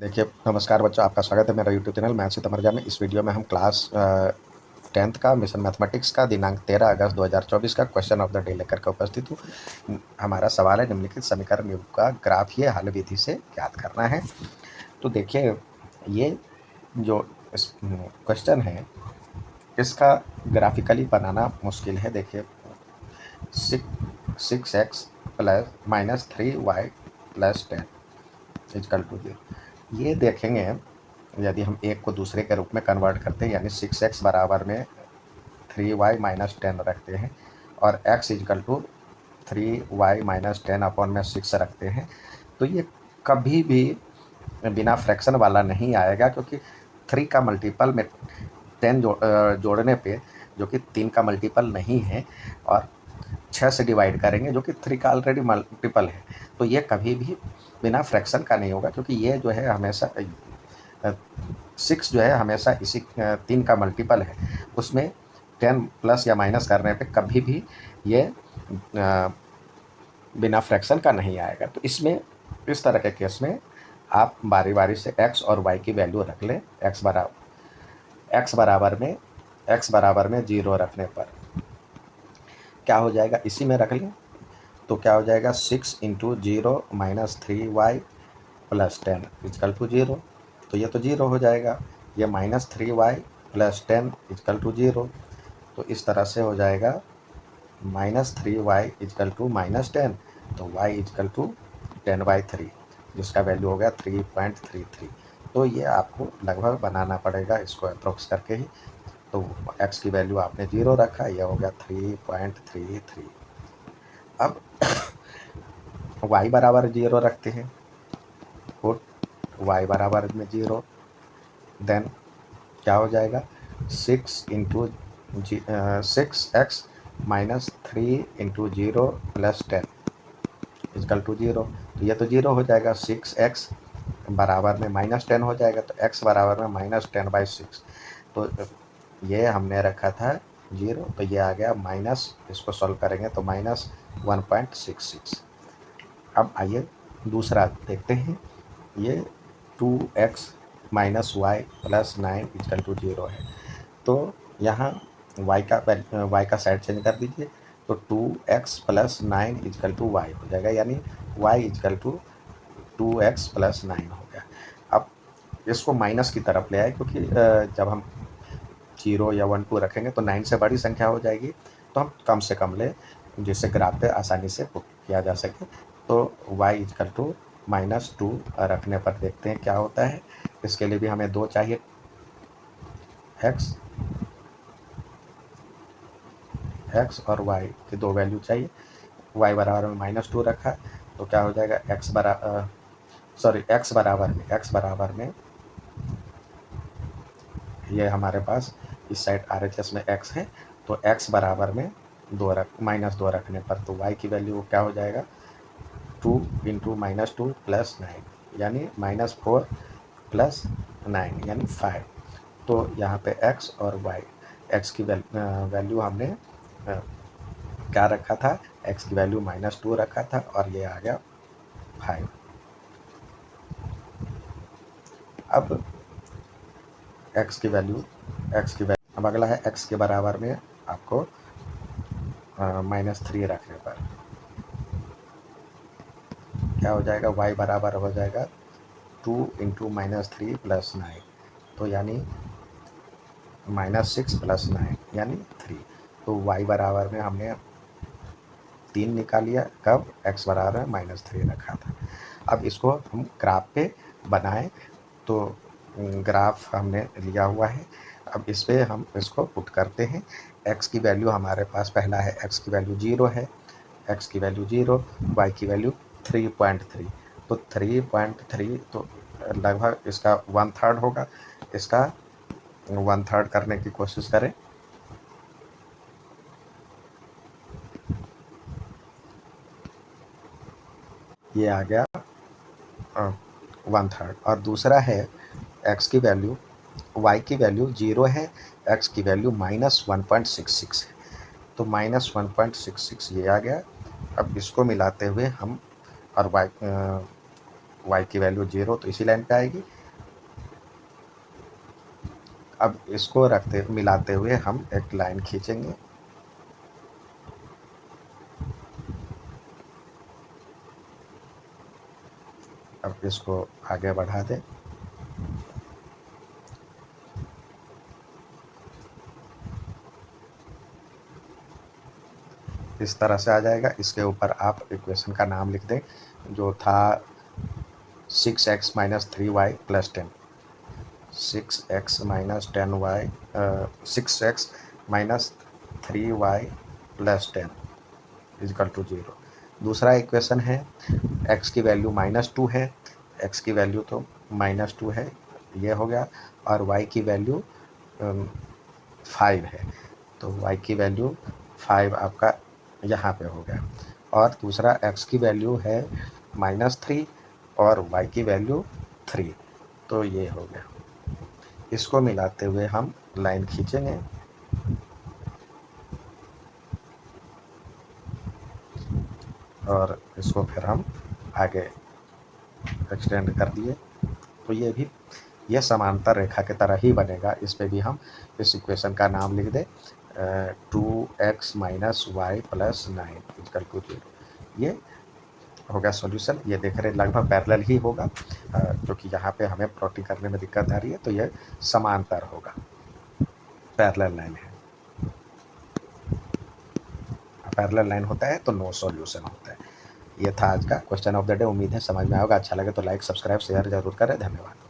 देखिए, नमस्कार बच्चों, आपका स्वागत है मेरा YouTube channel maths with Amarja में। इस वीडियो में हम क्लास 10th का मिशन मैथमेटिक्स का दिनांक 13 अगस्त 2024 का क्वेश्चन ऑफ द डे लेकर के उपस्थित हूँ। हमारा सवाल है, निम्नलिखित समीकरण युग का ग्राफीय हल विधि से ज्ञात करना है। तो देखिए, ये जो क्वेश्चन है इसका ग्राफिकली बनाना मुश्किल है। देखिए, 6x plus minus 3y plus 10 equal to 0। ये देखेंगे, यदि हम एक को दूसरे के रूप में कन्वर्ट करते हैं, यानी 6x बराबर में 3y माइनस 10 रखते हैं और x equal to 3y minus 10 upon में 6 रखते हैं, तो ये कभी भी बिना फ्रैक्शन वाला नहीं आएगा, क्योंकि 3 का मल्टीपल में 10 जोड़ने पे, जो कि 3 का मल्टीपल नहीं है, और 6 से डिवाइड करेंगे जो कि 3 का ऑलरेडी मल्टीपल है, तो ये कभी भी बिना फ्रैक्शन का नहीं होगा, क्योंकि ये जो है हमेशा 6 जो है हमेशा इसी 3 का मल्टीपल है। उसमें 10 प्लस या माइनस करने पे कभी भी ये बिना फ्रैक्शन का नहीं आएगा। तो इसमें, इस तरह के केस में आप बारी बारी से x और y की वैल्यू रख लें। x बराबर में 0 रखने पर क्या हो जाएगा, इसी में रख लें। तो क्या हो जाएगा, 6 into 0 minus 3y plus 10 equal to 0। तो ये तो 0 हो जाएगा। ये minus 3y plus 10 equal to 0। तो इस तरह से हो जाएगा minus 3y is equal to minus 10, तो y इजकल टू 10/3, जिसका वैल्यू हो गया 3.33। तो ये आपको लगभग बनाना पड़ेगा, इसको अप्रोक्स करके ही। तो x की वैल्यू आपने 0 रखा, यह हो गया 3.33। अब y बराबर 0 रखते हैं, पुट y बराबर में 0, देन क्या हो जाएगा, 6x minus 3 into 0 plus 10 equal to 0। तो ये तो 0 हो जाएगा। 6x बराबर में माइनस 10 हो जाएगा, तो x बराबर में माइनस 10/6। तो ये हमने रखा था 0, तो ये आ गया माइनस, इसको सॉल्व करेंगे तो माइनस 1.66। अब आइए दूसरा देखते हैं। ये 2x minus y plus 9 equal to 0 है। तो यहाँ y का साइड चेंज कर दीजिए, तो 2x plus 9 equal to Y हो जाएगा, यानी y is equal to 2x plus 9 हो गया। अब इसको माइनस की तरफ ले आए, क्योंकि जब हम 0 या 1 2 रखेंगे तो 9 से बड़ी संख्या हो जाएगी, तो हम कम से कम ले, जिससे ग्राफ पे आसानी से पुट किया जा सके। तो y इजकल टू -2 रखने पर देखते हैं क्या होता है। इसके लिए भी हमें 2 चाहिए, x और y की 2 वैल्यू चाहिए। y बराबर में -2 रखा, तो क्या हो जाएगा, x बराबर में ये हमारे पास इस साइड RHS में x है, तो x बराबर में -2 रखने पर तो y की वैल्यू क्या हो जाएगा, 2 इंटू -2 प्लस 9, यानी -4 प्लस 9 यानी 5। तो यहाँ पे x और y, x की वैल्यू हमने क्या रखा था, x की वैल्यू -2 रखा था, और ये आ गया 5। अब x की वैल्यू अब अगला है x के बराबर में आपको -3 रखने पर क्या हो जाएगा, y बराबर हो जाएगा 2 इंटू -3 प्लस 9, तो यानी -6 प्लस 9 यानी 3। तो y बराबर में हमने 3 निकालिया, कब, x बराबर में -3 रखा था। अब इसको हम ग्राफ पे बनाएं, तो ग्राफ हमने लिया हुआ है। अब इस पर हम इसको पुट करते हैं। x की वैल्यू हमारे पास पहला है, x की वैल्यू 0 है, x की वैल्यू 0, y की वैल्यू 3.3। तो 3.3 तो लगभग इसका 1/3 होगा। इसका 1/3 करने की कोशिश करें। ये आ गया 1/3। और दूसरा है x की वैल्यू, y की वैल्यू 0 है, x की वैल्यू -1.66 है, तो -1.66 ये आ गया। अब इसको मिलाते हुए हम, और y की वैल्यू 0 तो इसी लाइन पे आएगी। अब इसको रखते मिलाते हुए हम एक लाइन खींचेंगे। अब इसको आगे बढ़ा दें। इस तरह से आ जाएगा। इसके ऊपर आप इक्वेशन का नाम लिख दें, जो था 6x minus 3y plus 10। 6x minus 10y 6x minus 3y plus 10 equal to 0। दूसरा इक्वेशन है, x की वैल्यू -2 है, x की वैल्यू तो -2 है, ये हो गया। और y की वैल्यू 5 है, तो y की वैल्यू 5 आपका यहाँ पे हो गया। और दूसरा x की वैल्यू है -3 और y की वैल्यू 3, तो ये हो गया। इसको मिलाते हुए हम लाइन खींचेंगे और इसको फिर हम आगे एक्सटेंड कर दिए, तो ये समांतर रेखा की तरह ही बनेगा। इस पे भी हम इस इक्वेशन का नाम लिख दें, 2x minus y plus 9 equal to 0। ये हो गया सॉल्यूशन। ये देख रहे लगभग पैरेलल ही होगा, क्योंकि यहाँ पे हमें प्लॉटिंग करने में दिक्कत आ रही है, तो ये समांतर होगा, पैरेलल लाइन है। पैरेलल लाइन होता है तो नो सॉल्यूशन होता है। ये था आज का क्वेश्चन ऑफ द डे। उम्मीद है समझ में आएगा। अच्छा लगे तो लाइक, सब्सक्राइब, शेयर जरूर करें। धन्यवाद।